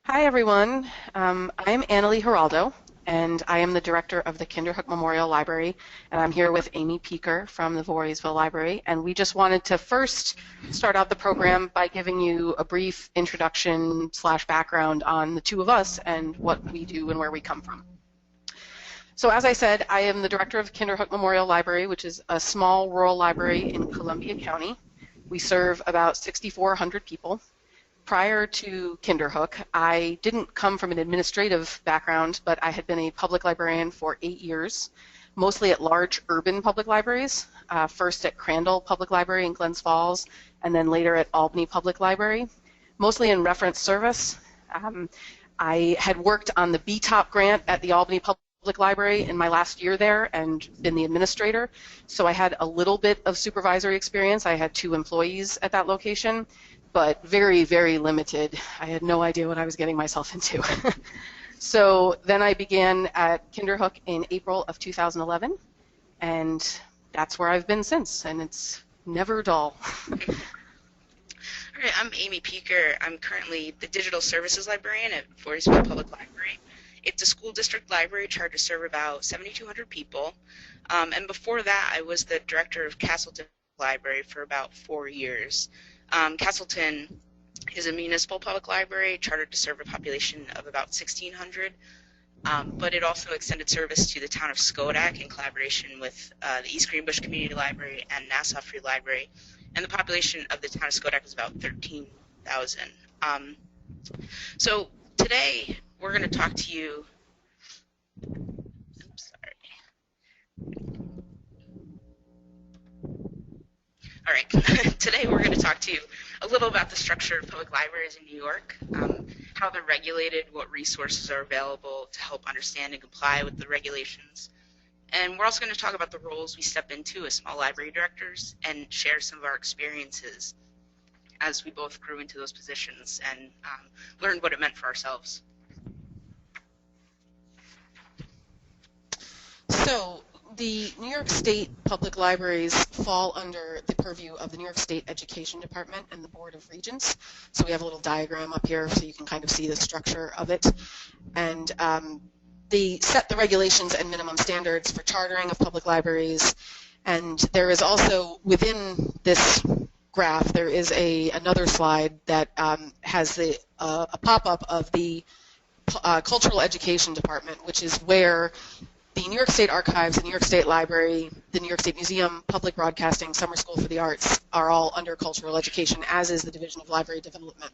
Hi, everyone. I'm AnnaLee Giraldo, and I am the director of the Kinderhook Memorial Library, and I'm here with Amy Peker from the Voorheesville Library, and we just wanted to first start out the program by giving you a brief introduction / background on the two of us and what we do and where we come from. So as I said, I am the director of Kinderhook Memorial Library, which is a small rural library in Columbia County. We serve about 6,400 people. Prior to Kinderhook, I didn't come from an administrative background, but I had been a public librarian for 8 years, mostly at large urban public libraries, first at Crandall Public Library in Glens Falls, and then later at Albany Public Library, mostly in reference service. I had worked on the BTOP grant at the Albany Public Library in my last year there and been the administrator, so I had a little bit of supervisory experience. I had 2 employees at that location, but very, very limited. I had no idea what I was getting myself into. So then I began at Kinderhook in April of 2011, and that's where I've been since, and it's never dull. All right, I'm Amy Peker. I'm currently the Digital Services Librarian at Voorheesville Public Library. It's a school district library chartered to serve about 7,200 people. And before that, I was the director of Castleton Library for about 4 years. Castleton is a municipal public library chartered to serve a population of about 1,600, but it also extended service to the town of Schodack in collaboration with the East Greenbush Community Library and Nassau Free Library, and the population of the town of Schodack was about 13,000. So today we're going to talk to you. All right, today we're going to talk to you a little about the structure of public libraries in New York, how they're regulated, what resources are available to help understand and comply with the regulations. And we're also going to talk about the roles we step into as small library directors and share some of our experiences as we both grew into those positions and learned what it meant for ourselves. So the New York State Public Libraries fall under the purview of the New York State Education Department and the Board of Regents. So we have a little diagram up here so you can kind of see the structure of it. And they set the regulations and minimum standards for chartering of public libraries. And there is also, within this graph, there is another slide that has a pop-up of the Cultural Education Department, which is where the New York State Archives, the New York State Library, the New York State Museum, Public Broadcasting, Summer School for the Arts are all under cultural education, as is the Division of Library Development.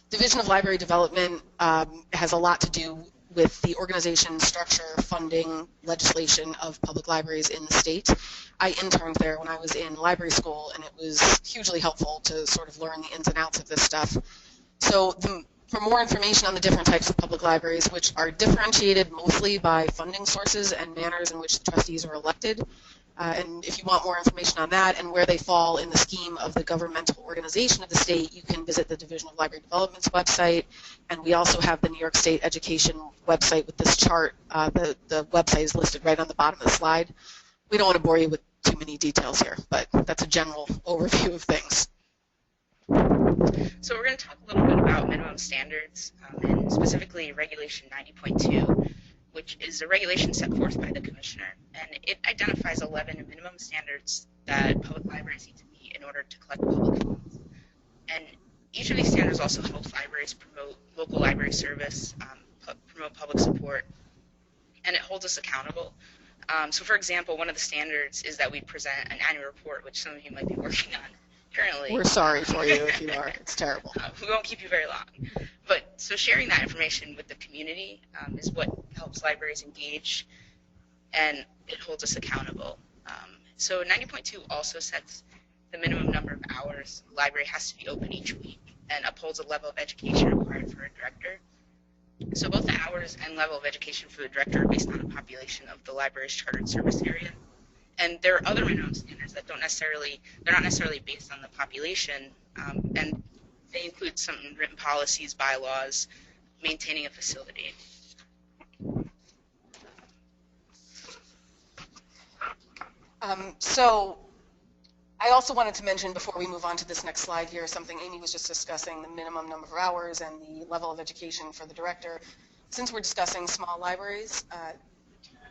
Division of Library Development has a lot to do with the organization, structure, funding, legislation of public libraries in the state. I interned there when I was in library school, and it was hugely helpful to sort of learn the ins and outs of this stuff. So for more information on the different types of public libraries, which are differentiated mostly by funding sources and manners in which the trustees are elected, and if you want more information on that and where they fall in the scheme of the governmental organization of the state, you can visit the Division of Library Development's website, and we also have the New York State Education website with this chart. The website is listed right on the bottom of the slide. We don't want to bore you with too many details here, but that's a general overview of things. So we're going to talk a little bit about minimum standards, and specifically Regulation 90.2, which is a regulation set forth by the Commissioner, and it identifies 11 minimum standards that public libraries need to meet in order to collect public funds. And each of these standards also helps libraries promote local library service, promote public support, and it holds us accountable. So for example, one of the standards is that we present an annual report, which some of you might be working on currently. We're sorry for you if you are. It's terrible. We won't keep you very long. But so sharing that information with the community is what helps libraries engage, and it holds us accountable. So 90.2 also sets the minimum number of hours the library has to be open each week and upholds a level of education required for a director. So both the hours and level of education for the director are based on the population of the library's chartered service area. And there are other minimum standards that they're not necessarily based on the population, and they include some written policies, bylaws, maintaining a facility. So I also wanted to mention before we move on to this next slide here, something Amy was just discussing, the minimum number of hours and the level of education for the director. Since we're discussing small libraries,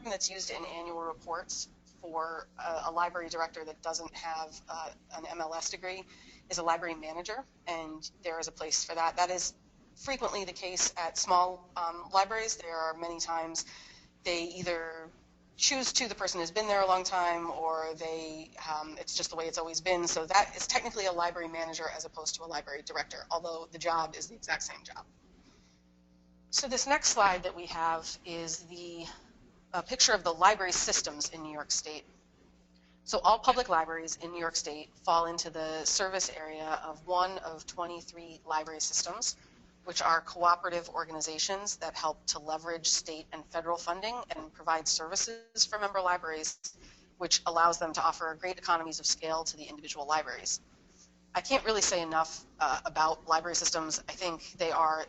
that's used in annual reports for a library director that doesn't have an MLS degree is a library manager, and there is a place for that. That is frequently the case at small libraries. There are many times they either choose to, the person has been there a long time, or they it's just the way it's always been. So that is technically a library manager as opposed to a library director, although the job is the exact same job. So this next slide that we have is a picture of the library systems in New York State. So all public libraries in New York State fall into the service area of one of 23 library systems, which are cooperative organizations that help to leverage state and federal funding and provide services for member libraries, which allows them to offer great economies of scale to the individual libraries. I can't really say enough about library systems. I think they are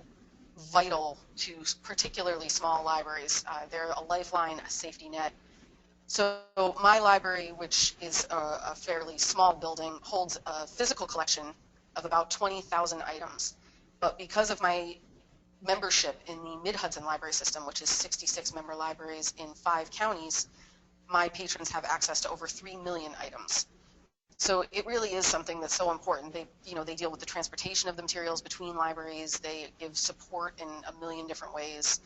vital to particularly small libraries. They're a lifeline, a safety net. So my library, which is a fairly small building, holds a physical collection of about 20,000 items. But because of my membership in the Mid-Hudson Library System, which is 66 member libraries in 5 counties, my patrons have access to over 3 million items. So it really is something that's so important. They deal with the transportation of the materials between libraries. They give support in a million different ways.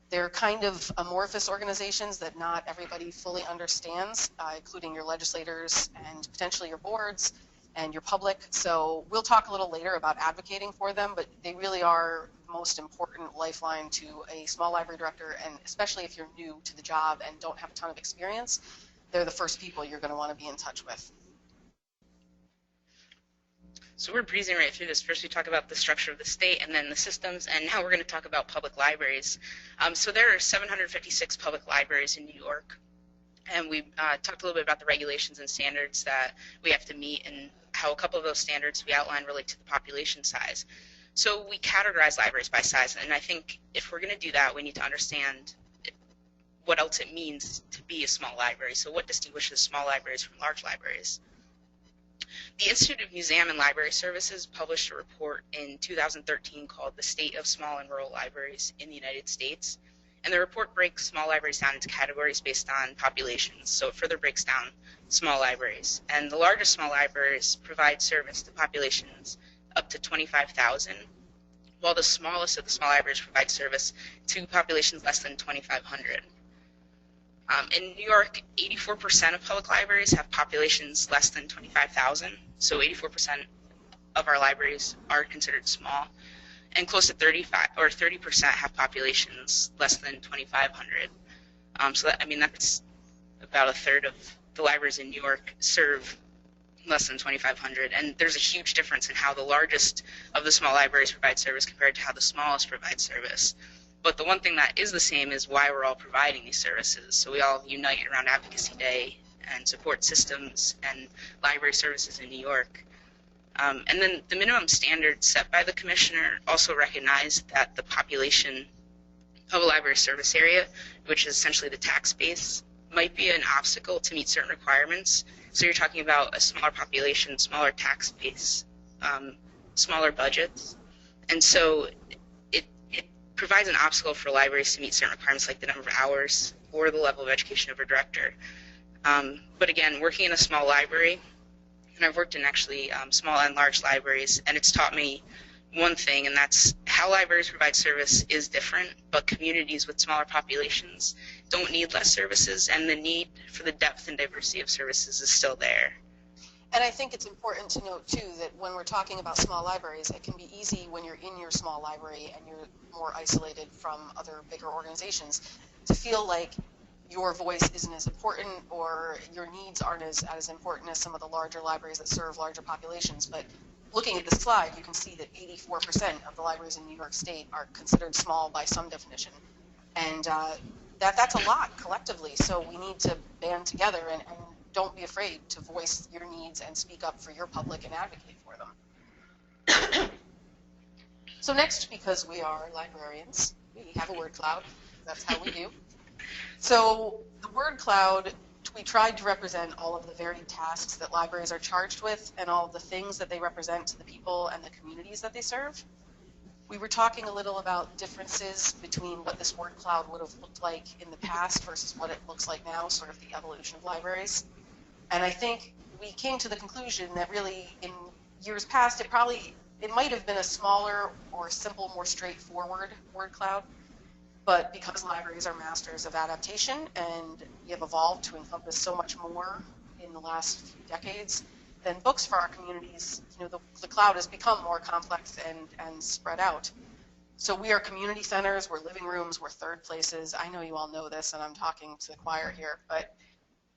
They're kind of amorphous organizations that not everybody fully understands, including your legislators and potentially your boards and your public. So we'll talk a little later about advocating for them, but they really are the most important lifeline to a small library director, and especially if you're new to the job and don't have a ton of experience, they're the first people you're going to want to be in touch with. So we're breezing right through this. First we talk about the structure of the state and then the systems, and now we're going to talk about public libraries. So there are 756 public libraries in New York, and we talked a little bit about the regulations and standards that we have to meet and how a couple of those standards we outlined relate to the population size. So we categorize libraries by size, and I think if we're going to do that, we need to understand what else it means to be a small library. So what distinguishes small libraries from large libraries? The Institute of Museum and Library Services published a report in 2013 called The State of Small and Rural Libraries in the United States. And the report breaks small libraries down into categories based on populations. So it further breaks down small libraries. And the largest small libraries provide service to populations up to 25,000, while the smallest of the small libraries provide service to populations less than 2,500. In New York, 84% of public libraries have populations less than 25,000. So 84% of our libraries are considered small. And close to 30% have populations less than 2,500. So that's about a third of the libraries in New York serve less than 2,500. And there's a huge difference in how the largest of the small libraries provide service compared to how the smallest provide service. But the one thing that is the same is why we're all providing these services. So we all unite around Advocacy Day and support systems and library services in New York. And then the minimum standards set by the commissioner also recognize that the population of a library service area, which is essentially the tax base, might be an obstacle to meet certain requirements. So you're talking about a smaller population, smaller tax base, smaller budgets. And so it provides an obstacle for libraries to meet certain requirements like the number of hours or the level of education of a director. But again, working in a small library, and I've worked in actually small and large libraries, and it's taught me one thing, and that's how libraries provide service is different, but communities with smaller populations don't need less services, and the need for the depth and diversity of services is still there. And I think it's important to note, too, that when we're talking about small libraries, it can be easy when you're in your small library and you're more isolated from other bigger organizations to feel like your voice isn't as important or your needs aren't as important as some of the larger libraries that serve larger populations. But looking at the slide, you can see that 84% of the libraries in New York State are considered small by some definition. And that's a lot collectively, so we need to band together and don't be afraid to voice your needs and speak up for your public and advocate for them. So next, because we are librarians, we have a word cloud. That's how we do. So the word cloud we tried to represent all of the varied tasks that libraries are charged with and all of the things that they represent to the people and the communities that they serve. We were talking a little about differences between what this word cloud would have looked like in the past versus what it looks like now, sort of the evolution of libraries. And I think we came to the conclusion that really in years past, it might have been a smaller or simple, more straightforward word cloud. But because libraries are masters of adaptation and have evolved to encompass so much more in the last few decades than books for our communities, the cloud has become more complex and spread out. So we are community centers, we're living rooms, we're third places. I know you all know this, and I'm talking to the choir here, but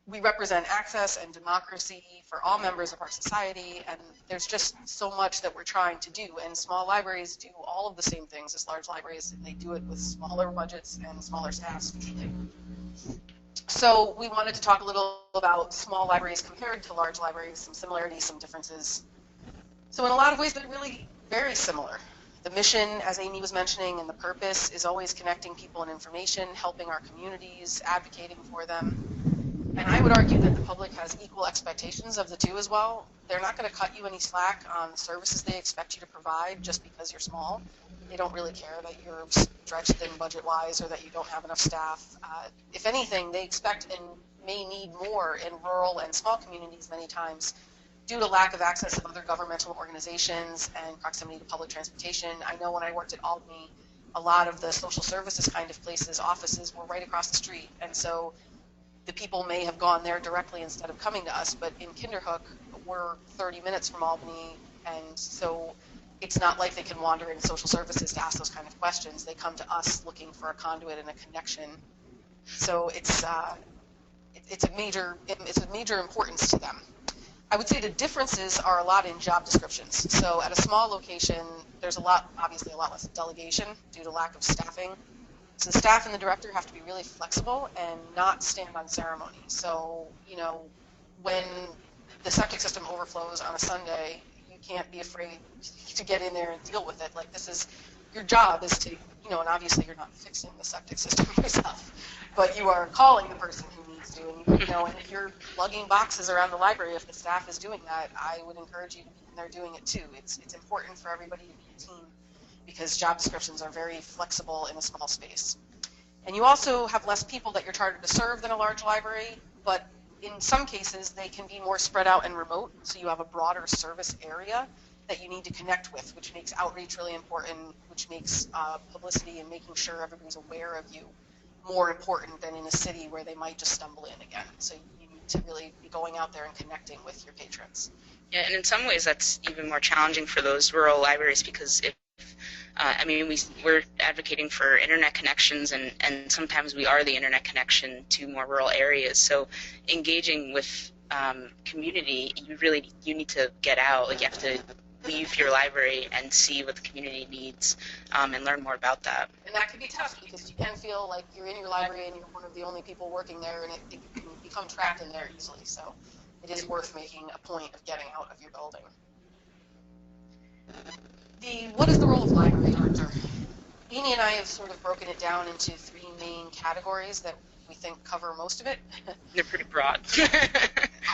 we represent access and democracy for all members of our society, and there's just so much that we're trying to do. And small libraries do all of the same things as large libraries, and they do it with smaller budgets and smaller staffs usually. So we wanted to talk a little about small libraries compared to large libraries, some similarities, some differences. So in a lot of ways, they're really very similar. The mission, as Amy was mentioning, and the purpose is always connecting people and information, helping our communities, advocating for them. And I would argue that the public has equal expectations of the two as well. They're not going to cut you any slack on services they expect you to provide just because you're small. They don't really care that you're stretched thin budget-wise or that you don't have enough staff. If anything, they expect and may need more in rural and small communities many times due to lack of access of other governmental organizations and proximity to public transportation. I know when I worked at Albany, a lot of the social services kind of places, offices, were right across the street. And so the people may have gone there directly instead of coming to us, but in Kinderhook, we're 30 minutes from Albany, and so it's not like they can wander in social services to ask those kind of questions. They come to us looking for a conduit and a connection. So it's a major importance to them. I would say the differences are a lot in job descriptions. So at a small location, there's obviously a lot less delegation due to lack of staffing. So the staff and the director have to be really flexible and not stand on ceremony. So, when the septic system overflows on a Sunday, you can't be afraid to get in there and deal with it. Like, your job is to, and obviously you're not fixing the septic system yourself, but you are calling the person who needs to, and if you're lugging boxes around the library, if the staff is doing that, I would encourage you to be in there doing it too. It's important for everybody to be a team, because job descriptions are very flexible in a small space. And you also have less people that you're targeted to serve than a large library, but in some cases they can be more spread out and remote, so you have a broader service area that you need to connect with, which makes outreach really important, which makes publicity and making sure everybody's aware of you more important than in a city where they might just stumble in again. So you need to really be going out there and connecting with your patrons. Yeah, and in some ways that's even more challenging for those rural libraries, because we're advocating for internet connections, and sometimes we are the internet connection to more rural areas. So engaging with community, you need to get out. Like, you have to leave your library and see what the community needs, and learn more about that. And that can be tough, because you can feel like you're in your library and you're one of the only people working there, and it can become trapped in there easily. So it is worth making a point of getting out of your building. What is the role of library director? Amy and I have sort of broken it down into three main categories that we think cover most of it. They're pretty broad.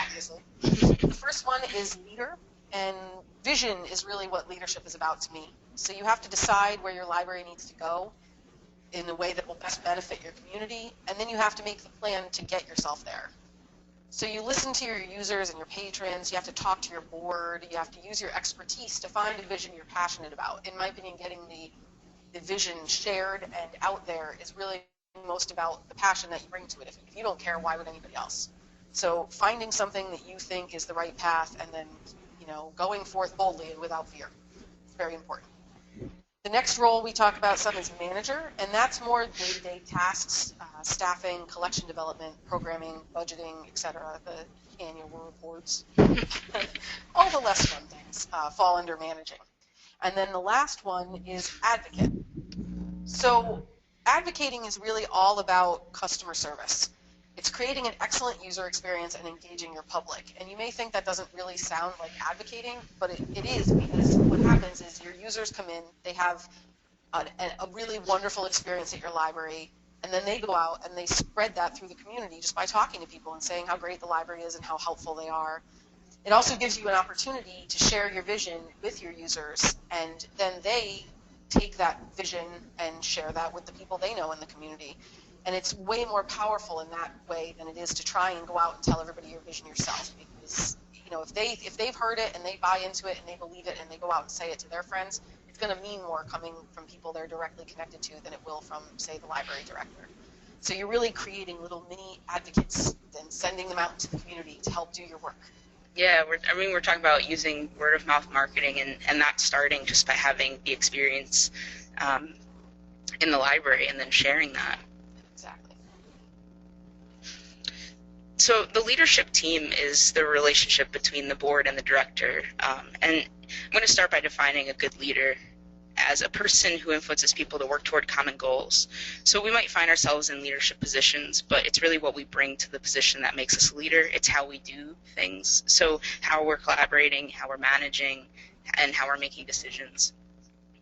Obviously. The first one is leader, and vision is really what leadership is about to me. So you have to decide where your library needs to go in a way that will best benefit your community, and then you have to make the plan to get yourself there. So you listen to your users and your patrons, you have to talk to your board, you have to use your expertise to find a vision you're passionate about. In my opinion, getting the vision shared and out there is really most about the passion that you bring to it. If you don't care, why would anybody else? So finding something that you think is the right path, and then going forth boldly and without fear. It's very important. The next role we talk about some is manager, and that's more day-to-day tasks, staffing, collection development, programming, budgeting, etc., the annual reports. All the less fun things fall under managing. And then the last one is advocate. So advocating is really all about customer service. It's creating an excellent user experience and engaging your public. And you may think that doesn't really sound like advocating, but it is, because what happens is your users come in, they have a really wonderful experience at your library. And then they go out and they spread that through the community just by talking to people and saying how great the library is and how helpful they are. It also gives you an opportunity to share your vision with your users, and then they take that vision and share that with the people they know in the community. And it's way more powerful in that way than it is to try and go out and tell everybody your vision yourself. Because, you know, if they've heard it and they buy into it and they believe it and they go out and say it to their friends, it's going to mean more coming from people they're directly connected to than it will from, say, the library director. So you're really creating little mini advocates and sending them out into the community to help do your work. Yeah, we're talking about using word of mouth marketing, and that starting just by having the experience in the library and then sharing that. Exactly. So the leadership team is the relationship between the board and the director. And I'm going to start by defining a good leader as a person who influences people to work toward common goals. So we might find ourselves in leadership positions, but it's really what we bring to the position that makes us a leader. It's how we do things. So how we're collaborating, how we're managing, and how we're making decisions.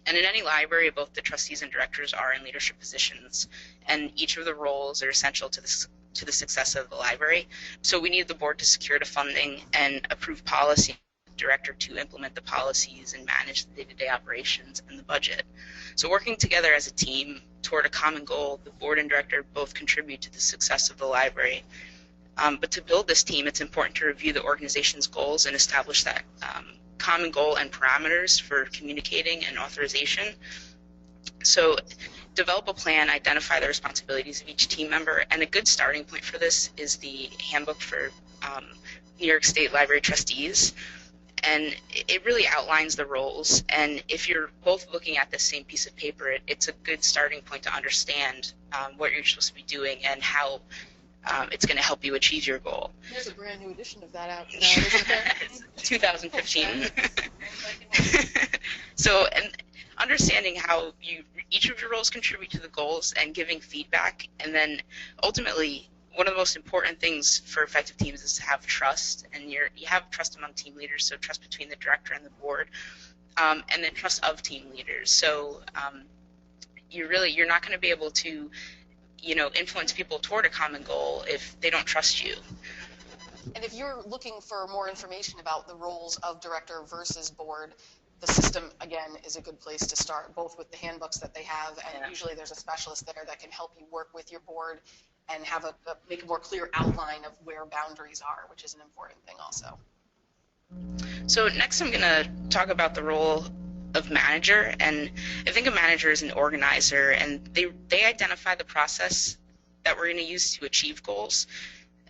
And in any library, both the trustees and directors are in leadership positions, and each of the roles are essential to the success of the library. So we need the board to secure the funding and approve policy, director to implement the policies and manage the day-to-day operations and the budget. So working together as a team toward a common goal, the board and director both contribute to the success of the library. But to build this team, it's important to review the organization's goals and establish that common goal and parameters for communicating and authorization. So develop a plan, identify the responsibilities of each team member, and a good starting point for this is the handbook for New York State Library trustees. And it really outlines the roles, and if you're both looking at the same piece of paper, it's a good starting point to understand what you're supposed to be doing and how it's going to help you achieve your goal. There's a brand new edition of that out now, isn't there? 2015. So, and understanding how each of your roles contribute to the goals and giving feedback, and then ultimately one of the most important things for effective teams is to have trust, and you have trust among team leaders, so trust between the director and the board, and then trust of team leaders. So you're not going to be able to, influence people toward a common goal if they don't trust you. And if you're looking for more information about the roles of director versus board, the system, again, is a good place to start, both with the handbooks that they have, and usually there's a specialist there that can help you work with your board and have make a more clear outline of where boundaries are, which is an important thing also. So next I'm going to talk about the role of manager, and I think a manager is an organizer, and they identify the process that we're going to use to achieve goals.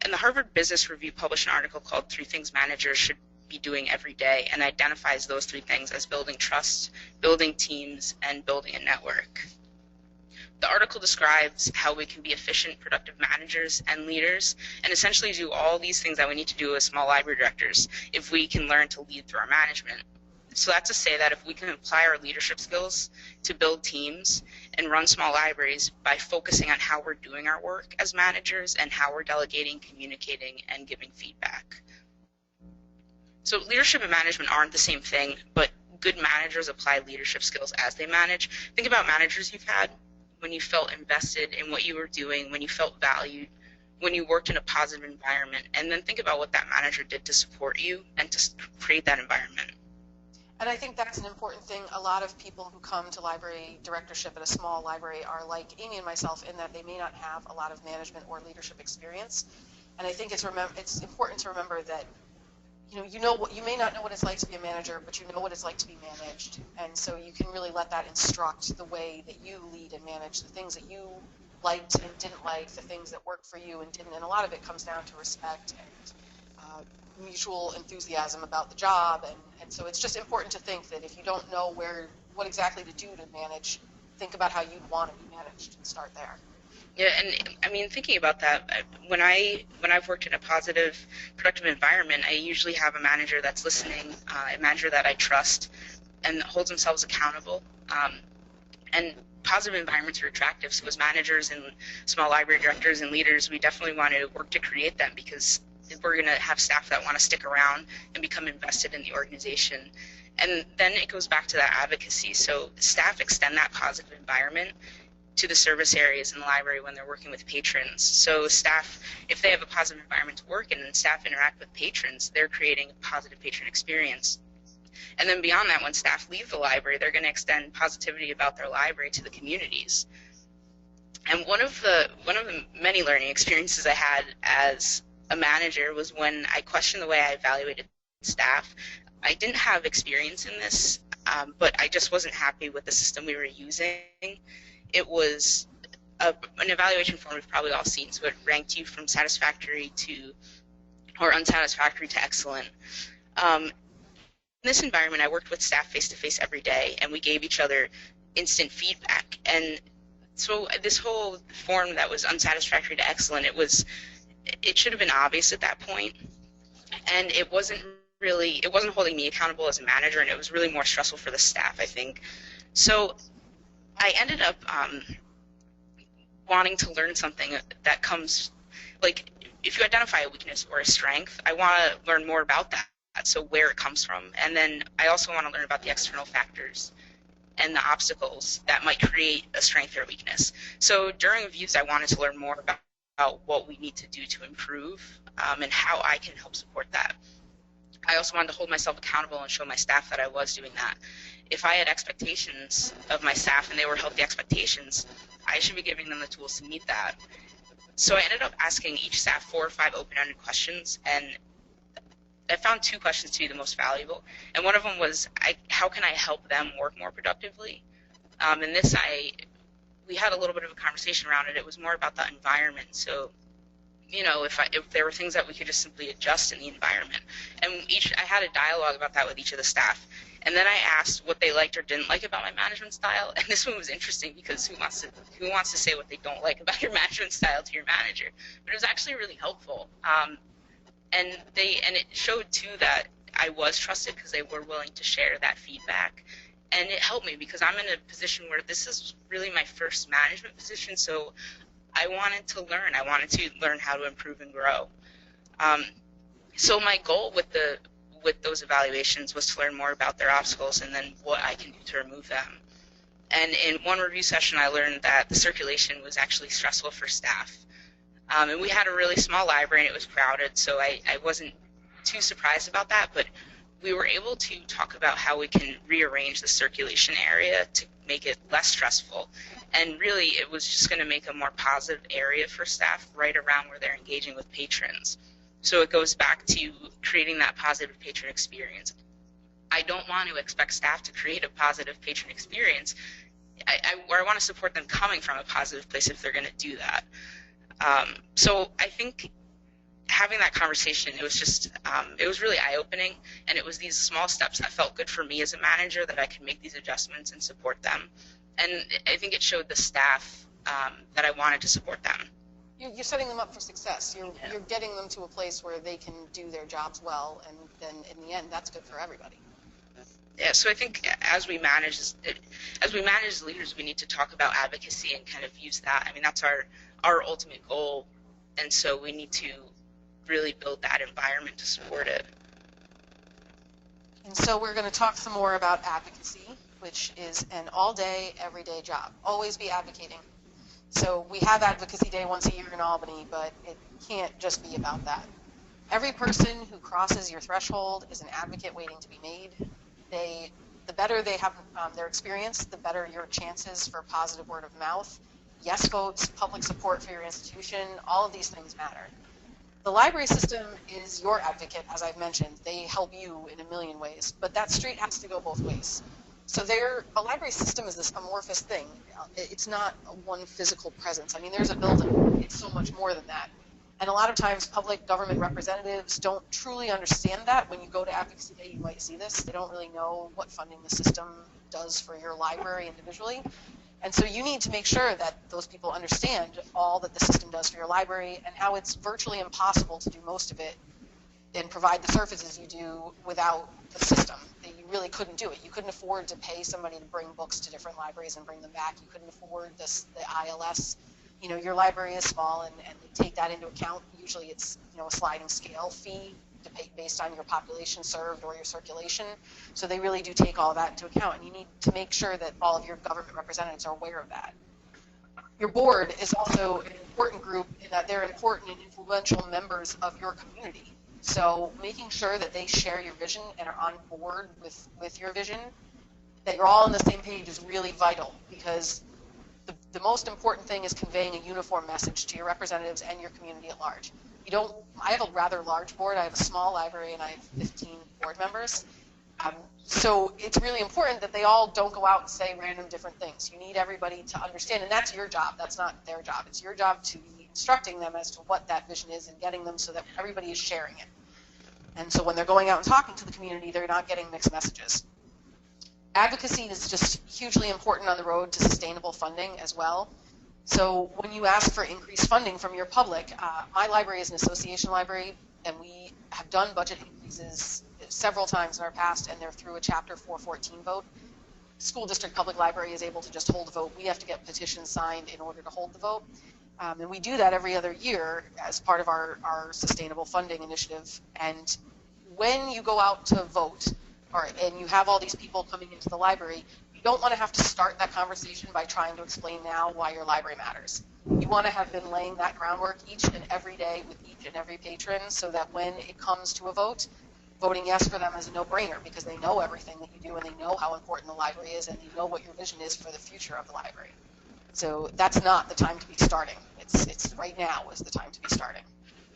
And the Harvard Business Review published an article called 3 Things Managers Should Be Doing Every Day, and identifies those 3 things as building trust, building teams, and building a network. The article describes how we can be efficient, productive managers and leaders, and essentially do all these things that we need to do as small library directors if we can learn to lead through our management. So that's to say that if we can apply our leadership skills to build teams and run small libraries by focusing on how we're doing our work as managers and how we're delegating, communicating, and giving feedback. So leadership and management aren't the same thing, but good managers apply leadership skills as they manage. Think about managers you've had when you felt invested in what you were doing, when you felt valued, when you worked in a positive environment, and then think about what that manager did to support you and to create that environment. And I think that's an important thing. A lot of people who come to library directorship at a small library are like Amy and myself in that they may not have a lot of management or leadership experience. And I think it's important to remember that you may not know what it's like to be a manager, but you know what it's like to be managed. And so you can really let that instruct the way that you lead and manage, the things that you liked and didn't like, the things that worked for you and didn't. And a lot of it comes down to respect and mutual enthusiasm about the job. And so it's just important to think that if you don't know what exactly to do to manage, think about how you'd want to be managed and start there. Yeah, and I mean, thinking about that, when I've worked in a positive, productive environment, I usually have a manager that's listening, a manager that I trust, and holds themselves accountable. And positive environments are attractive. So as managers and small library directors and leaders, we definitely want to work to create them, because we're going to have staff that want to stick around and become invested in the organization. And then it goes back to that advocacy. So staff extend that positive environment to the service areas in the library when they're working with patrons. So staff, if they have a positive environment to work in and staff interact with patrons, they're creating a positive patron experience. And then beyond that, when staff leave the library, they're going to extend positivity about their library to the communities. And one of the many learning experiences I had as a manager was when I questioned the way I evaluated staff. I didn't have experience in this, but I just wasn't happy with the system we were using. It was an evaluation form we've probably all seen, so it ranked you from satisfactory to, or unsatisfactory to excellent. In this environment, I worked with staff face-to-face every day, and we gave each other instant feedback. And so this whole form that was unsatisfactory to excellent, it should have been obvious at that point, and it wasn't holding me accountable as a manager, and it was really more stressful for the staff, I think. So I ended up wanting to learn something that comes, like, if you identify a weakness or a strength, I want to learn more about that, so where it comes from. And then I also want to learn about the external factors and the obstacles that might create a strength or weakness. So during reviews, I wanted to learn more about what we need to do to improve and how I can help support that. I also wanted to hold myself accountable and show my staff that I was doing that. If I had expectations of my staff and they were healthy expectations, I should be giving them the tools to meet that. So I ended up asking each staff 4 or 5 open-ended questions, and I found 2 questions to be the most valuable. And one of them was, how can I help them work more productively? And this, we had a little bit of a conversation around it. It was more about the environment. So, you know, if there were things that we could just simply adjust in the environment. And I had a dialogue about that with each of the staff. And then I asked what they liked or didn't like about my management style. And this one was interesting because who wants to say what they don't like about your management style to your manager? But it was actually really helpful. And it showed too that I was trusted because they were willing to share that feedback. And it helped me because I'm in a position where this is really my first management position, so I wanted to learn. I wanted to learn how to improve and grow. So my goal with those evaluations was to learn more about their obstacles and then what I can do to remove them. And in one review session, I learned that the circulation was actually stressful for staff. And we had a really small library and it was crowded, so I wasn't too surprised about that, but we were able to talk about how we can rearrange the circulation area to make it less stressful. And really, it was just going to make a more positive area for staff right around where they're engaging with patrons. So it goes back to creating that positive patron experience. I don't want to expect staff to create a positive patron experience. I want to support them coming from a positive place if they're going to do that. So I think having that conversation, it was really eye-opening, and it was these small steps that felt good for me as a manager that I could make these adjustments and support them. And I think it showed the staff that I wanted to support them. You're setting them up for success. You're getting them to a place where they can do their jobs well, and then in the end, that's good for everybody. Yeah, so I think as we manage as leaders, we need to talk about advocacy and kind of use that. I mean, that's our ultimate goal, and so we need to really build that environment to support it. And so we're going to talk some more about advocacy, which is an all-day, everyday job. Always be advocating. So we have Advocacy Day once a year in Albany, but it can't just be about that. Every person who crosses your threshold is an advocate waiting to be made. The better they have their experience, the better your chances for positive word of mouth, yes votes, public support for your institution, all of these things matter. The library system is your advocate, as I've mentioned. They help you in a million ways, but that street has to go both ways. So a library system is this amorphous thing. It's not one physical presence. I mean, there's a building. It's so much more than that. And a lot of times public government representatives don't truly understand that. When you go to Advocacy Day, you might see this. They don't really know what funding the system does for your library individually. And so you need to make sure that those people understand all that the system does for your library and how it's virtually impossible to do most of it and provide the services you do without the system. You really couldn't do it. You couldn't afford to pay somebody to bring books to different libraries and bring them back. You couldn't afford the ILS. You know, your library is small, and they take that into account. Usually it's, a sliding scale fee to pay based on your population served or your circulation. So they really do take all that into account, and you need to make sure that all of your government representatives are aware of that. Your board is also an important group in that they're important and influential members of your community. So making sure that they share your vision and are on board with your vision, that you're all on the same page, is really vital, because the most important thing is conveying a uniform message to your representatives and your community at large. I have a rather large board. I have a small library and I have 15 board members. So it's really important that they all don't go out and say random different things. You need everybody to understand, and that's your job. That's not their job. It's your job to be instructing them as to what that vision is and getting them so that everybody is sharing it. And so when they're going out and talking to the community, they're not getting mixed messages. Advocacy is just hugely important on the road to sustainable funding as well. So when you ask for increased funding from your public, my library is an association library, and we have done budget increases several times in our past, and they're through a Chapter 414 vote. School district public library is able to just hold the vote. We have to get petitions signed in order to hold the vote. And we do that every other year as part of our sustainable funding initiative. And when you go out to vote, and you have all these people coming into the library, you don't want to have to start that conversation by trying to explain now why your library matters. You want to have been laying that groundwork each and every day with each and every patron, so that when it comes to a vote, voting yes for them is a no-brainer, because they know everything that you do and they know how important the library is and they know what your vision is for the future of the library. So that's not the time to be starting. It's right now is the time to be starting.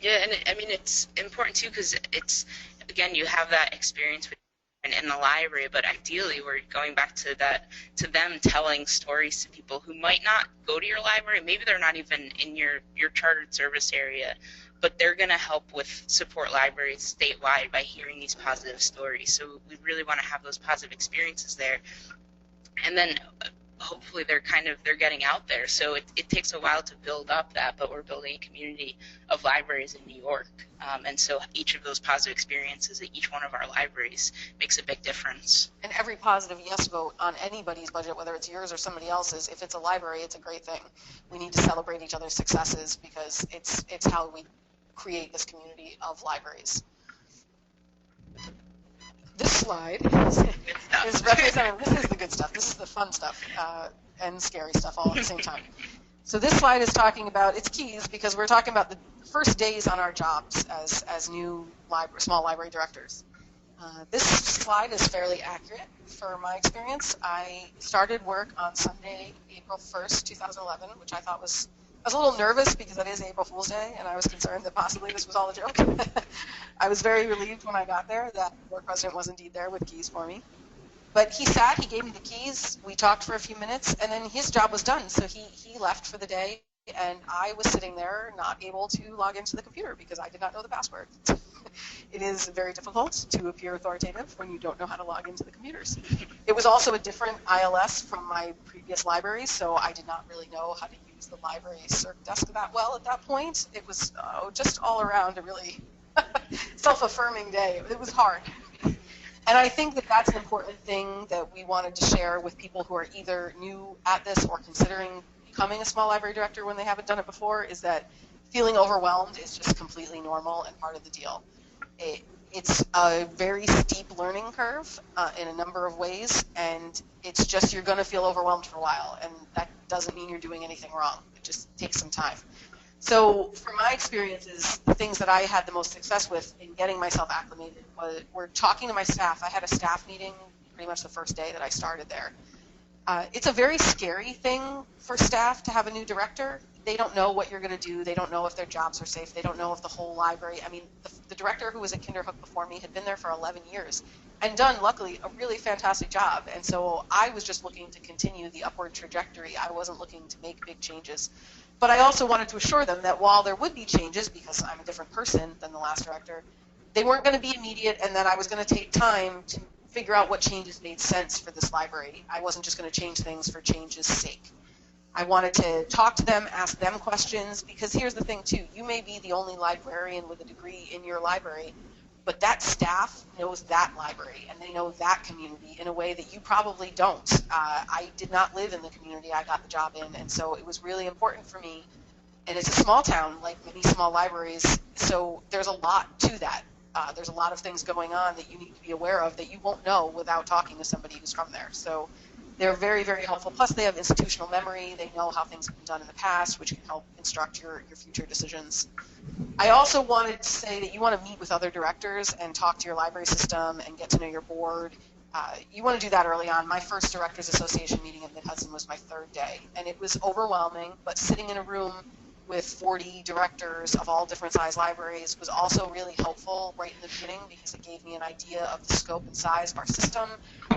Yeah, and I mean, it's important too, because it's, again, you have that experience in the library, but ideally we're going back to that, to them telling stories to people who might not go to your library. Maybe they're not even in your chartered service area, but they're going to help with support libraries statewide by hearing these positive stories. So we really want to have those positive experiences there. And then hopefully they're getting out there. So it takes a while to build up that, but we're building a community of libraries in New York. And so each of those positive experiences at each one of our libraries makes a big difference. And every positive yes vote on anybody's budget, whether it's yours or somebody else's, if it's a library, it's a great thing. We need to celebrate each other's successes, because it's how we create this community of libraries. This slide is representative. This is the good stuff. This is the fun stuff and scary stuff all at the same time. So this slide is talking about its keys, because we're talking about the first days on our jobs as new small library directors. This slide is fairly accurate for my experience. I started work on Sunday, April 1st, 2011, which I thought was, I was a little nervous because it is April Fool's Day, and I was concerned that possibly this was all a joke. I was very relieved when I got there that the board president was indeed there with keys for me. But he gave me the keys, we talked for a few minutes, and then his job was done. So he left for the day, and I was sitting there not able to log into the computer because I did not know the password. It is very difficult to appear authoritative when you don't know how to log into the computers. It was also a different ILS from my previous library, so I did not really know how to use the library circ desk that well at that point. It was just all around a really self-affirming day. It was hard. And I think that that's an important thing that we wanted to share with people who are either new at this or considering becoming a small library director when they haven't done it before, is that feeling overwhelmed is just completely normal and part of the deal. It's a very steep learning curve in a number of ways, and it's just you're going to feel overwhelmed for a while, and that doesn't mean you're doing anything wrong. It just takes some time. So from my experiences, the things that I had the most success with in getting myself acclimated were talking to my staff. I had a staff meeting pretty much the first day that I started there. It's a very scary thing for staff to have a new director. They don't know what you're going to do. They don't know if their jobs are safe. They don't know if the whole library, I mean, the director who was at Kinderhook before me had been there for 11 years and done, luckily, a really fantastic job. And so I was just looking to continue the upward trajectory. I wasn't looking to make big changes. But I also wanted to assure them that while there would be changes, because I'm a different person than the last director, they weren't going to be immediate, and that I was going to take time to figure out what changes made sense for this library. I wasn't just going to change things for change's sake. I wanted to talk to them, ask them questions, because here's the thing too, you may be the only librarian with a degree in your library, but that staff knows that library and they know that community in a way that you probably don't. I did not live in the community I got the job in, and so it was really important for me. And it's a small town, like many small libraries, so there's a lot to that. There's a lot of things going on that you need to be aware of that you won't know without talking to somebody who's from there. So they're very, very helpful. Plus, they have institutional memory. They know how things have been done in the past, which can help instruct your future decisions. I also wanted to say that you want to meet with other directors and talk to your library system and get to know your board. You want to do that early on. My first Directors Association meeting at Mid-Hudson was my third day, and it was overwhelming, but sitting in a room with 40 directors of all different size libraries was also really helpful right in the beginning because it gave me an idea of the scope and size of our system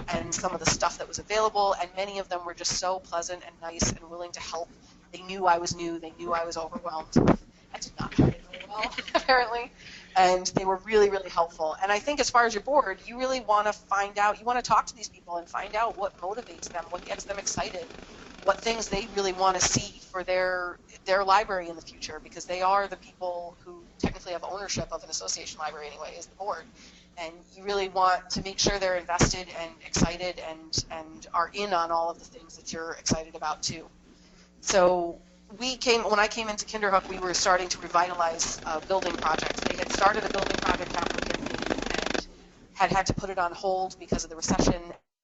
and some of the stuff that was available, and many of them were just so pleasant and nice and willing to help. They knew I was new. They knew I was overwhelmed. I did not have it very well, apparently, and they were really, really helpful. And I think as far as your board, you really want to find out, you want to talk to these people and find out what motivates them, what gets them excited, what things they really want to see for their library in the future, because they are the people who technically have ownership of an association library anyway, is the board. And you really want to make sure they're invested and excited and are in on all of the things that you're excited about too. So when I came into Kinderhook, we were starting to revitalize building projects. They had started a building project capital campaign and had to put it on hold because of the recession.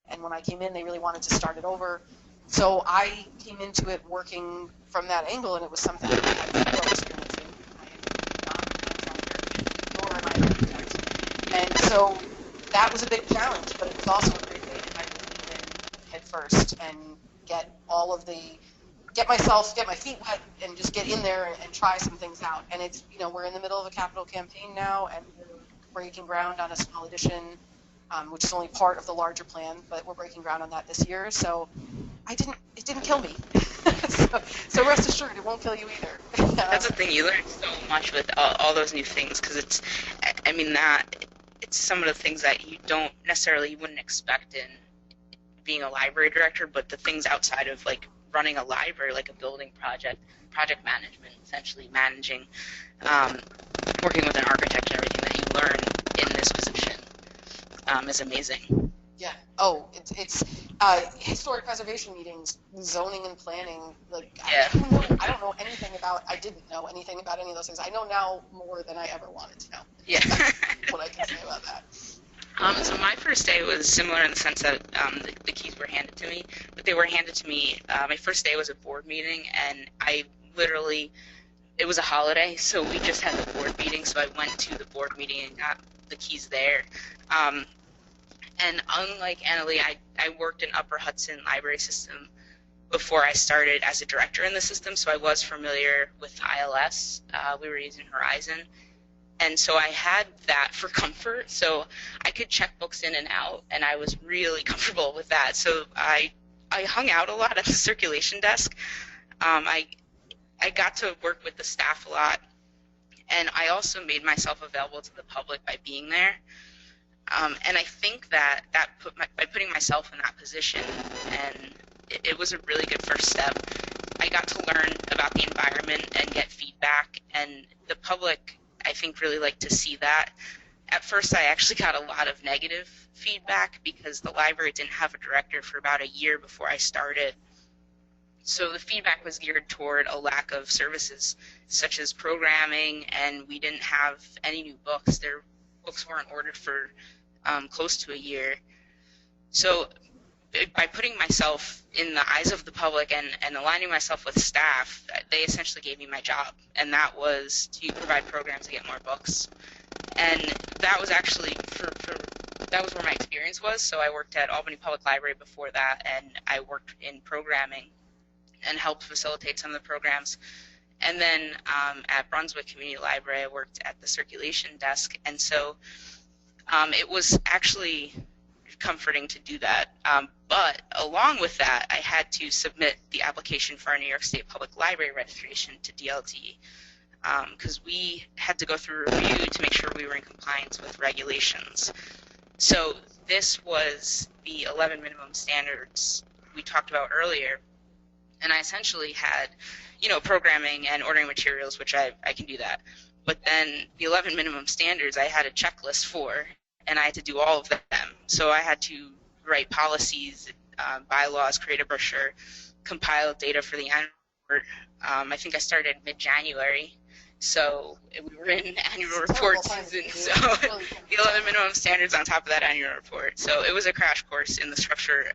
And when I came in, they really wanted to start it over. So I came into it working from that angle, and it was something that I had zero experience in. I am not a contractor, nor am I an architect. And so that was a big challenge, but it was also a great way to kind of lean in head first and get my feet wet and just get in there and try some things out. And it's, we're in the middle of a capital campaign now, and we're breaking ground on a small addition, which is only part of the larger plan, but we're breaking ground on that this year. So it didn't kill me. so rest assured, it won't kill you either. That's the thing, you learn so much with all those new things, because it's some of the things that you wouldn't expect in being a library director, but the things outside of like running a library, like a building project management, essentially managing, working with an architect and everything that you learn in this position is amazing. Yeah. Oh, it's historic preservation meetings, zoning and planning. Like, yeah. I don't know anything about. I didn't know anything about any of those things. I know now more than I ever wanted to know. Yeah. What I can say about that. So my first day was similar in the sense that the keys were handed to me, but they were handed to me. My first day was a board meeting, and it was a holiday, so we just had the board meeting. So I went to the board meeting and got the keys there. And unlike AnnaLee, I worked in Upper Hudson Library System before I started as a director in the system, so I was familiar with ILS. We were using Horizon. And so I had that for comfort, so I could check books in and out, and I was really comfortable with that. So I hung out a lot at the circulation desk. I got to work with the staff a lot, and I also made myself available to the public by being there. And I think that by putting myself in that position, and it was a really good first step. I got to learn about the environment and get feedback, and the public, I think, really like to see that. At first, I actually got a lot of negative feedback because the library didn't have a director for about a year before I started. So the feedback was geared toward a lack of services such as programming, and we didn't have any new books. Their books weren't ordered for close to a year. So by putting myself in the eyes of the public and aligning myself with staff, they essentially gave me my job, and that was to provide programs to get more books. And that was actually that was where my experience was. So I worked at Albany Public Library before that, and I worked in programming and helped facilitate some of the programs. And then at Brunswick Community Library, I worked at the circulation desk, and so it was actually comforting to do that. But along with that, I had to submit the application for our New York State Public Library registration to DLT because we had to go through a review to make sure we were in compliance with regulations. So this was the 11 minimum standards we talked about earlier, and I essentially had, programming and ordering materials, which I can do that. But then the 11 minimum standards I had a checklist for, and I had to do all of them. So I had to write policies, bylaws, create a brochure, compile data for the annual report. I think I started mid-January, So we were in annual report season, so the 11 minimum standards on top of that annual report. So it was a crash course in the structure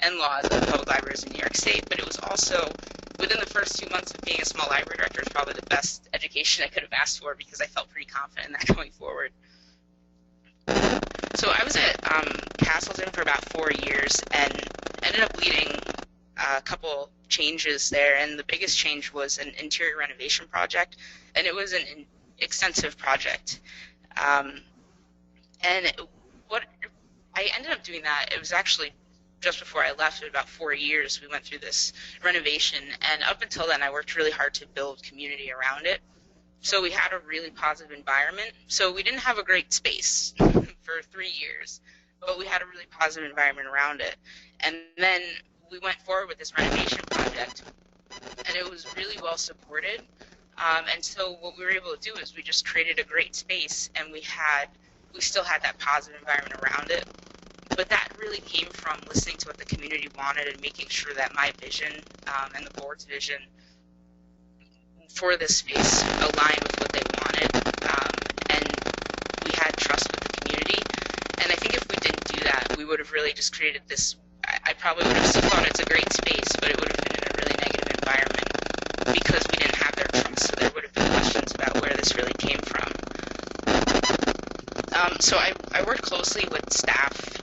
and laws of public libraries in New York State, but it was also, within the first 2 months of being a small library director, it's probably the best education I could have asked for because I felt pretty confident in that going forward. So I was at Castleton for about 4 years and ended up leading a couple changes there, and the biggest change was an interior renovation project, and it was an extensive project. And what I ended up doing that, it was actually just before I left, in about 4 years, we went through this renovation, and up until then I worked really hard to build community around it. So we had a really positive environment. So we didn't have a great space for 3 years, but we had a really positive environment around it. And then we went forward with this renovation project, and it was really well supported. And so what we were able to do is we just created a great space, and we still had that positive environment around it. But that really came from listening to what the community wanted and making sure that my vision and the board's vision for this space aligned with what they wanted. And we had trust with the community. And I think if we didn't do that, we would have really just created this, I probably would have still thought it's a great space, but it would have been in a really negative environment because we didn't have their trust. So there would have been questions about where this really came from. So I worked closely with staff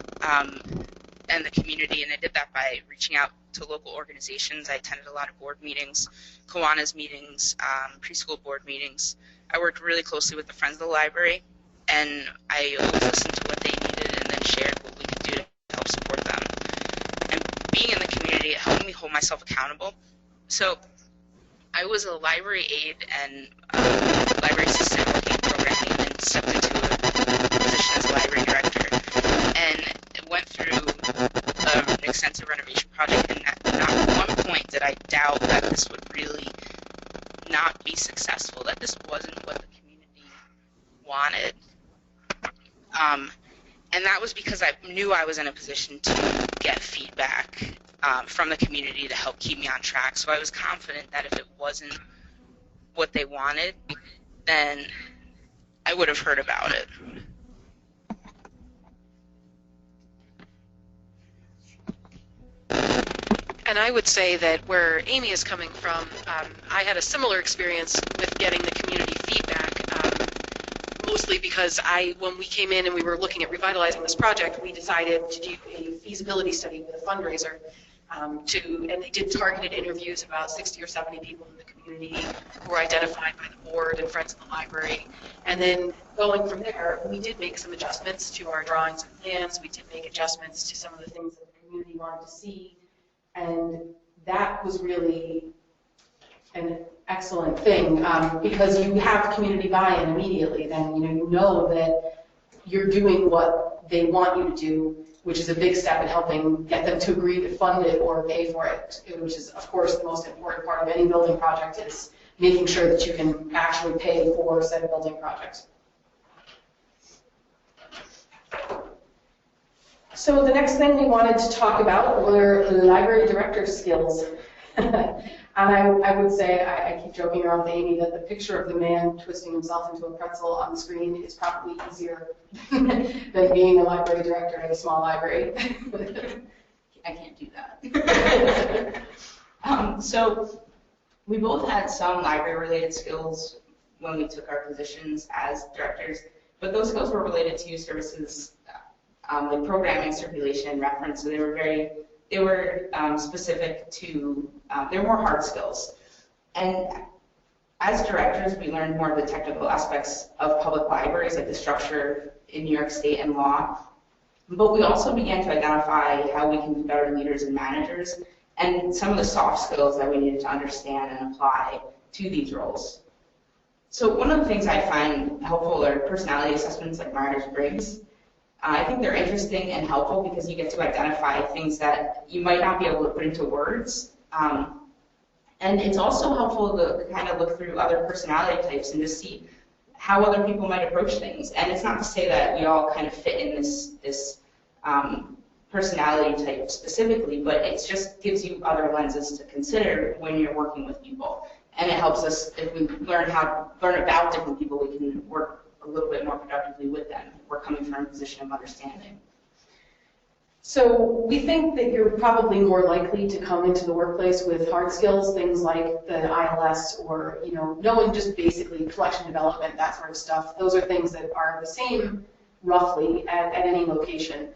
and the community, and I did that by reaching out to local organizations. I attended a lot of board meetings, Kiwanis meetings, preschool board meetings. I worked really closely with the Friends of the Library, and I always listened to what they needed and then shared what we could do to help support them. And being in the community, it helped me hold myself accountable. So I was a library aide and library assistant working programming, and then stepped into a position as a library director, and went through an extensive renovation project, and not at one point did I doubt that this would really not be successful, that this wasn't what the community wanted. And that was because I knew I was in a position to get feedback from the community to help keep me on track. So I was confident that if it wasn't what they wanted, then I would have heard about it. And I would say that where Amy is coming from, I had a similar experience with getting the community feedback, mostly because when we came in and we were looking at revitalizing this project, we decided to do a feasibility study with a fundraiser, and they did targeted interviews, about 60 or 70 people in the community who were identified by the board and Friends of the Library. And then going from there, we did make some adjustments to our drawings and plans. We did make adjustments to some of the things that the community wanted to see. And that was really an excellent thing because you have community buy-in immediately. Then you know that you're doing what they want you to do, which is a big step in helping get them to agree to fund it or pay for it, which is, of course, the most important part of any building project, is making sure that you can actually pay for said building projects. So the next thing we wanted to talk about were library director skills. And I would say, I keep joking around with Amy that the picture of the man twisting himself into a pretzel on the screen is probably easier than being a library director at a small library. I can't do that. So we both had some library-related skills when we took our positions as directors, but those skills were related to services like programming, circulation, reference, so they were specific to, they were more hard skills. And as directors, we learned more of the technical aspects of public libraries, like the structure in New York State and law. But we also began to identify how we can be better leaders and managers, and some of the soft skills that we needed to understand and apply to these roles. So one of the things I find helpful are personality assessments like Myers-Briggs. I think they're interesting and helpful because you get to identify things that you might not be able to put into words. And it's also helpful to kind of look through other personality types and to see how other people might approach things. And it's not to say that we all kind of fit in this personality type specifically, but it just gives you other lenses to consider when you're working with people. And it helps us, if we learn about different people, we can work a little bit more productively with them. We're coming from a position of understanding. So we think that you're probably more likely to come into the workplace with hard skills, things like the ILS or, knowing just basically collection development, that sort of stuff. Those are things that are the same roughly at any location.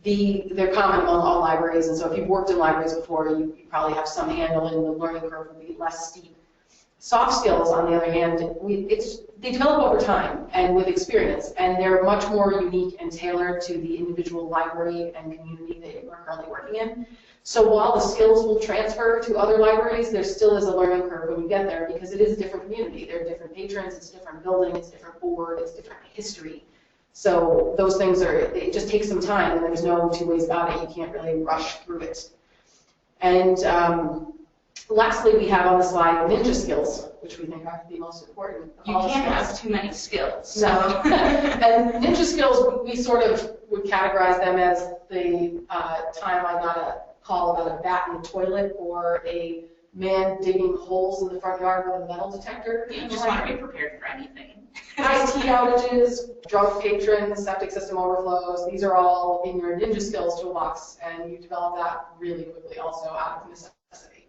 They're common among all libraries, and so if you've worked in libraries before, you probably have some handle, and the learning curve will be less steep. Soft skills, on the other hand, they develop over time and with experience, and they're much more unique and tailored to the individual library and community that you're currently working in. So while the skills will transfer to other libraries, there still is a learning curve when you get there because it is a different community. There are different patrons, it's a different building, it's a different board, it's different history. So those things it just takes some time, and there's no two ways about it. You can't really rush through it. And lastly, we have on the slide ninja skills, which we think are the most important. You can't have too many skills. No. And ninja skills, we sort of would categorize them as the time I got a call about a bat in the toilet or a man digging holes in the front yard with a metal detector. You just want to be prepared for anything. IT outages, drunk patrons, septic system overflows, these are all in your ninja skills toolbox, and you develop that really quickly also out of necessity.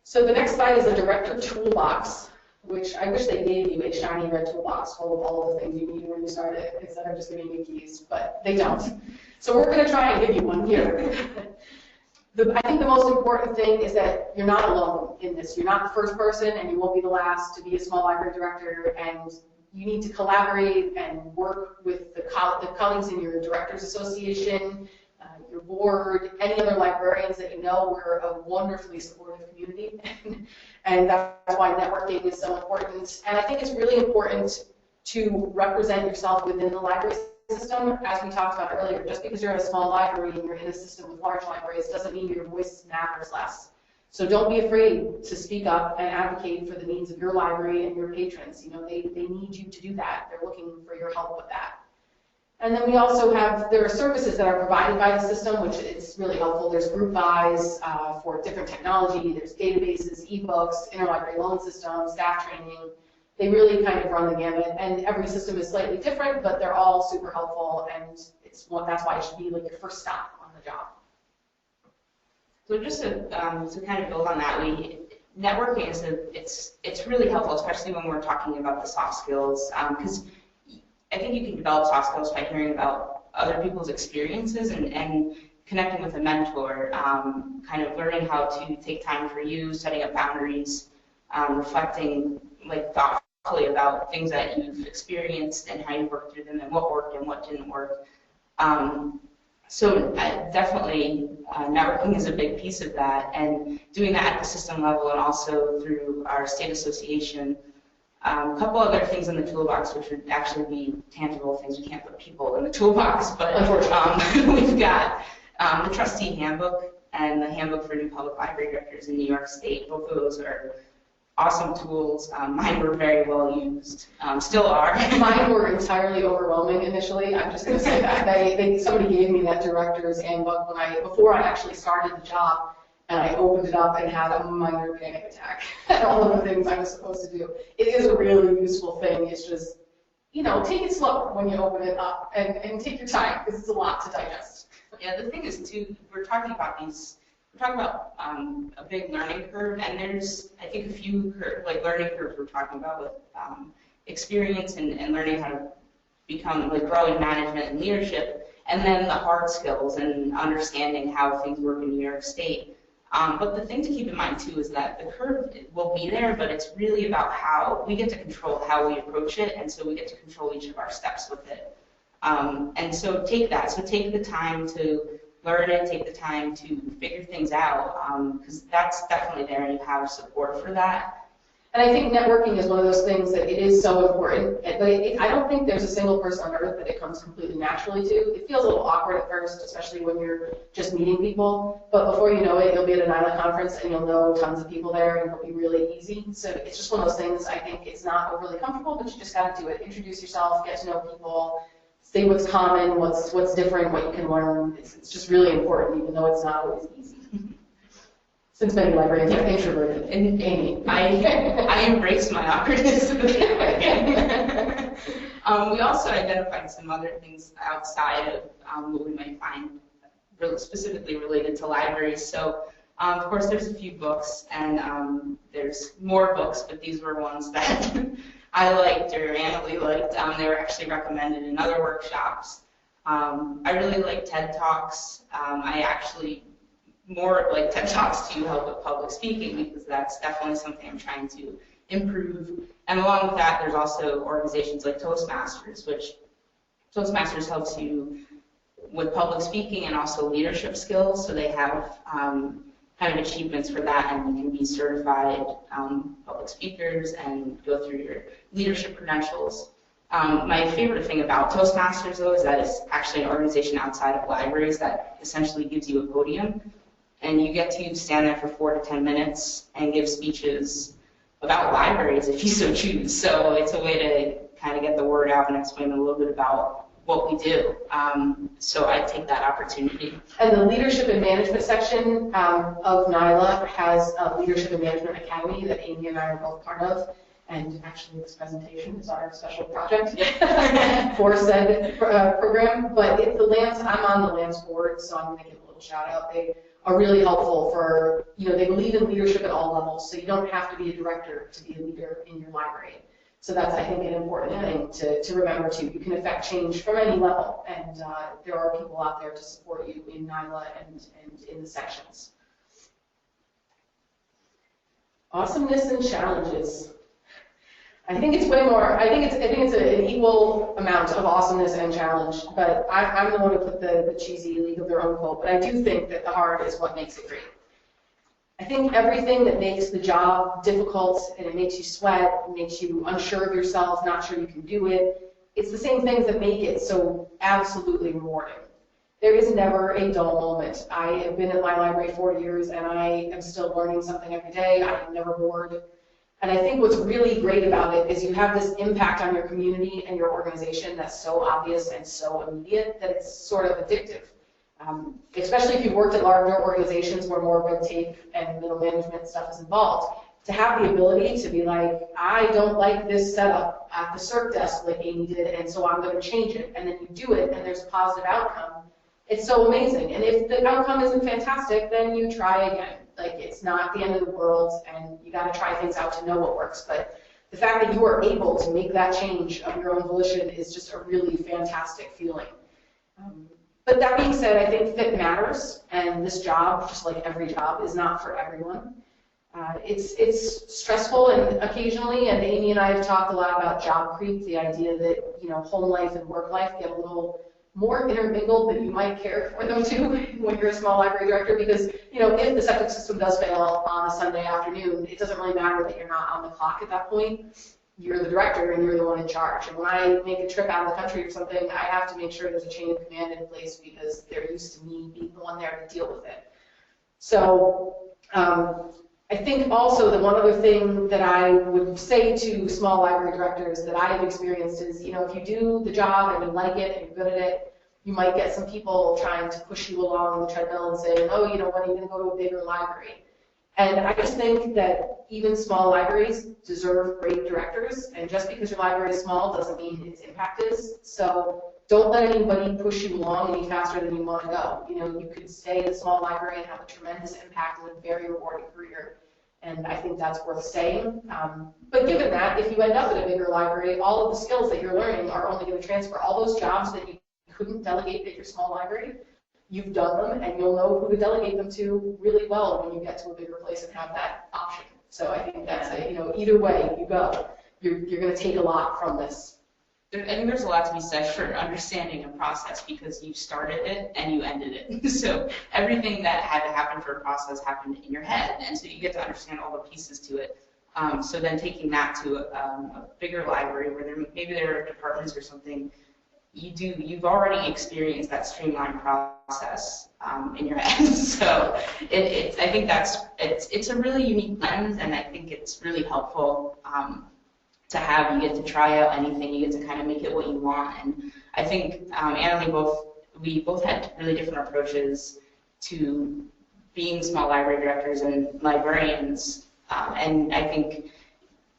So the next slide is a director toolbox, which I wish they gave you a shiny red toolbox full of all of the things you need when you start it, instead of just giving you keys, but they don't. So we're going to try and give you one here. I think the most important thing is that you're not alone in this. You're not the first person, and you won't be the last to be a small library director, and you need to collaborate and work with the colleagues in your directors association, your board, any other librarians that you know. We're a wonderfully supportive community, and that's why networking is so important. And I think it's really important to represent yourself within the library system, as we talked about earlier. Just because you're in a small library and you're in a system with large libraries doesn't mean your voice matters less. So don't be afraid to speak up and advocate for the needs of your library and your patrons. They need you to do that. They're looking for your help with that. And then we also there are services that are provided by the system, which is really helpful. There's group buys for different technology. There's databases, ebooks, interlibrary loan systems, staff training. They really kind of run the gamut, and every system is slightly different, but they're all super helpful, and that's why it should be like your first stop on the job. So just to kind of build on that, networking it's really helpful, especially when we're talking about the soft skills, because I think you can develop soft skills by hearing about other people's experiences and connecting with a mentor, kind of learning how to take time for you, setting up boundaries, reflecting thoughtfully about things that you've experienced and how you worked through them and what worked and what didn't work. So definitely networking is a big piece of that, and doing that at the system level and also through our state association. A couple other things in the toolbox, which would actually be tangible things. We can't put people in the toolbox, but we've got the trustee handbook and the handbook for new public library directors in New York State. Both of those are awesome tools. Mine were very well used, still are. Mine were entirely overwhelming initially. I'm just going to say that. Somebody gave me that director's handbook before I actually started the job, and I opened it up and had a minor panic attack at all of the things I was supposed to do. It is a really useful thing. It's just, take it slow when you open it up and take your time, because it's a lot to digest. Yeah, the thing is, too, we're talking about a big learning curve, and there's, I think, a few learning curves we're talking about with experience and learning how to become growing management and leadership, and then the hard skills and understanding how things work in New York State. But the thing to keep in mind, too, is that the curve will be there, but it's really about how we get to control how we approach it, and so we get to control each of our steps with it. And so take that. So take the time to learn it, take the time to figure things out, because that's definitely there, and you have support for that. And I think networking is one of those things that it is so important. But I don't think there's a single person on earth that it comes completely naturally to. It feels a little awkward at first, especially when you're just meeting people. But before you know it, you'll be at an NYLA conference and you'll know tons of people there, and it'll be really easy. So it's just one of those things. I think it's not overly comfortable, but you just got to do it. Introduce yourself, get to know people, say what's common, what's different, what you can learn. It's just really important, even though it's not always easy. Since many librarians are introverted. And Amy, I embrace my awkwardness. We also identified some other things outside of what we might find specifically related to libraries. So, of course, there's a few books, and there's more books, but these were ones that I liked or AnnaLee liked. They were actually recommended in other workshops. I really like TED Talks. I actually more like TED Talks to help with public speaking, because that's definitely something I'm trying to improve. And along with that, there's also organizations like Toastmasters, which Toastmasters helps you with public speaking and also leadership skills. So they have kind of achievements for that, and you can be certified public speakers and go through your leadership credentials. My favorite thing about Toastmasters, though, is that it's actually an organization outside of libraries that essentially gives you a podium, and you get to stand there for 4 to 10 minutes and give speeches about libraries if you so choose. So it's a way to kind of get the word out and explain a little bit about what we do. So I take that opportunity. And the Leadership and Management section of NYLA has a Leadership and Management Academy that Amy and I are both part of. And actually this presentation is our special project for said program. But I'm on the Lance board, so I'm going to give a little shout out. They are really helpful for, they believe in leadership at all levels, so you don't have to be a director to be a leader in your library. So that's, I think, an important thing to remember too. You can affect change from any level, and there are people out there to support you in NYLA and in the sections. Awesomeness and challenges. I think it's way more. I think it's an equal amount of awesomeness and challenge. But I'm the one who put the cheesy League of Their Own quote. But I do think that the hard is what makes it great. I think everything that makes the job difficult and it makes you sweat, makes you unsure of yourself, not sure you can do it, it's the same things that make it so absolutely rewarding. There is never a dull moment. I have been in my library 40 years and I am still learning something every day. I am never bored. And I think what's really great about it is you have this impact on your community and your organization that's so obvious and so immediate that it's sort of addictive. Especially if you've worked at larger organizations where more red tape and middle management stuff is involved, to have the ability to be like, I don't like this setup at the CERC desk like Amy did, and so I'm going to change it, and then you do it, and there's a positive outcome. It's so amazing. And if the outcome isn't fantastic, then you try again. Like, it's not the end of the world, and you got to try things out to know what works. But the fact that you are able to make that change of your own volition is just a really fantastic feeling. But that being said, I think fit matters, and this job, just like every job, is not for everyone. It's stressful and occasionally, and Amy and I have talked a lot about job creep, the idea that home life and work life get a little more intermingled than you might care for them to when you're a small library director, because if the septic system does fail on a Sunday afternoon, it doesn't really matter that you're not on the clock at that point. You're the director and you're the one in charge. And when I make a trip out of the country or something, I have to make sure there's a chain of command in place because they're used to me being the one there to deal with it. So I think also the one other thing that I would say to small library directors that I have experienced is, if you do the job and you like it and you're good at it, you might get some people trying to push you along the treadmill and say, oh, when are you going to go to a bigger library? And I just think that even small libraries deserve great directors, and just because your library is small doesn't mean its impact is. So don't let anybody push you along any faster than you want to go. You could stay in a small library and have a tremendous impact and a very rewarding career, and I think that's worth saying. But given that, if you end up at a bigger library, all of the skills that you're learning are only going to transfer. All those jobs that you couldn't delegate at your small library, you've done them, and you'll know who to delegate them to really well when you get to a bigger place and have that option. So I think that's either way you go, you're going to take a lot from this. I think there's a lot to be said for understanding a process because you started it and you ended it. So everything that had to happen for a process happened in your head, and so you get to understand all the pieces to it. So then taking that to a bigger library where maybe there are departments or something, you've already experienced that streamlined process in your head. So I think it's a really unique lens, and I think it's really helpful to have. You get to try out anything, you get to kind of make it what you want, and I think AnnaLee we both had really different approaches to being small library directors and librarians, and I think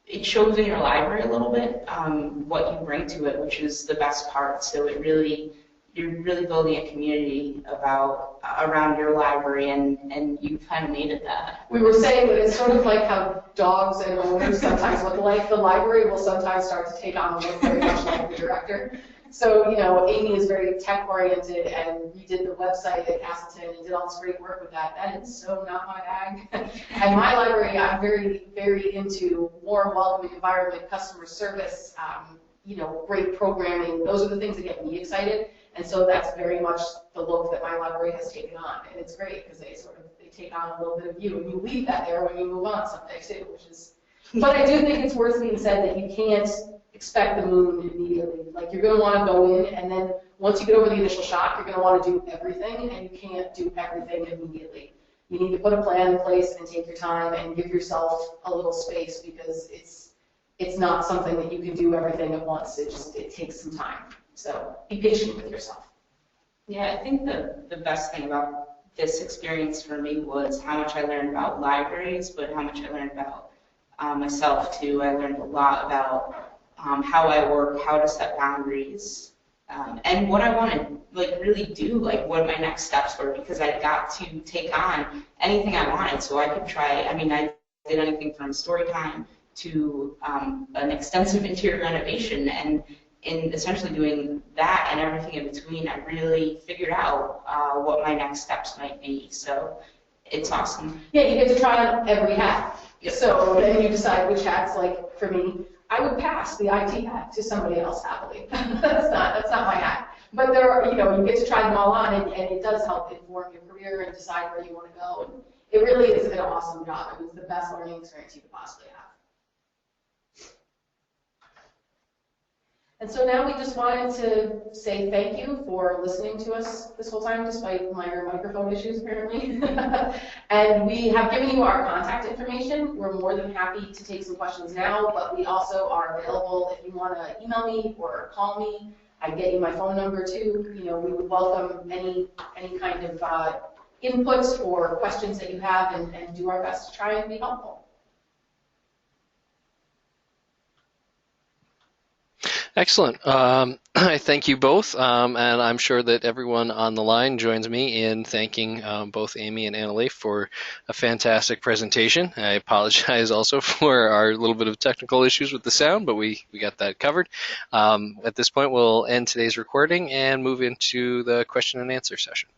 it shows in your library a little bit what you bring to it, which is the best part. So you're really building a community around your library, and you've kind of made it that. We were saying that it's sort of like how dogs and owners sometimes look alike. The library will sometimes start to take on a look very much like the director. So, Amy is very tech-oriented and redid the website at Castleton and did all this great work with that. That is so not my bag. And my library, I'm very, very into warm, welcoming environment, customer service, great programming. Those are the things that get me excited. And so that's very much the look that my library has taken on. And it's great because they take on a little bit of you. And you leave that there when you move on someday too, but I do think it's worth being said that you can't expect the moon immediately. Like, you're going to want to go in, and then once you get over the initial shock, you're going to want to do everything, and you can't do everything immediately. You need to put a plan in place and take your time and give yourself a little space, because it's not something that you can do everything at once. It takes some time. So be patient with yourself. Yeah, I think the best thing about this experience for me was how much I learned about libraries, but how much I learned about myself too. I learned a lot about how I work, how to set boundaries, and what I want to really do, what my next steps were, because I got to take on anything I wanted. So I could try. I mean, I did anything from story time to an extensive interior renovation, and in essentially doing that and everything in between, I really figured out what my next steps might be. So it's awesome. Yeah, you get to try on every hat. Yep. So then you decide which hats. Like for me, I would pass the IT hat to somebody else happily. that's not my hat. But there are, you get to try them all on, and it does help inform your career and decide where you want to go. And it really is an awesome job. It was the best learning experience you could possibly have. And so now we just wanted to say thank you for listening to us this whole time, despite minor microphone issues, apparently. And we have given you our contact information. We're more than happy to take some questions now, but we also are available if you want to email me or call me. I get you my phone number too. We would welcome any kind of inputs or questions that you have, and do our best to try and be helpful. Excellent. I thank you both, and I'm sure that everyone on the line joins me in thanking both Amy and AnnaLee for a fantastic presentation. I apologize also for our little bit of technical issues with the sound, but we got that covered. At this point, we'll end today's recording and move into the question and answer session.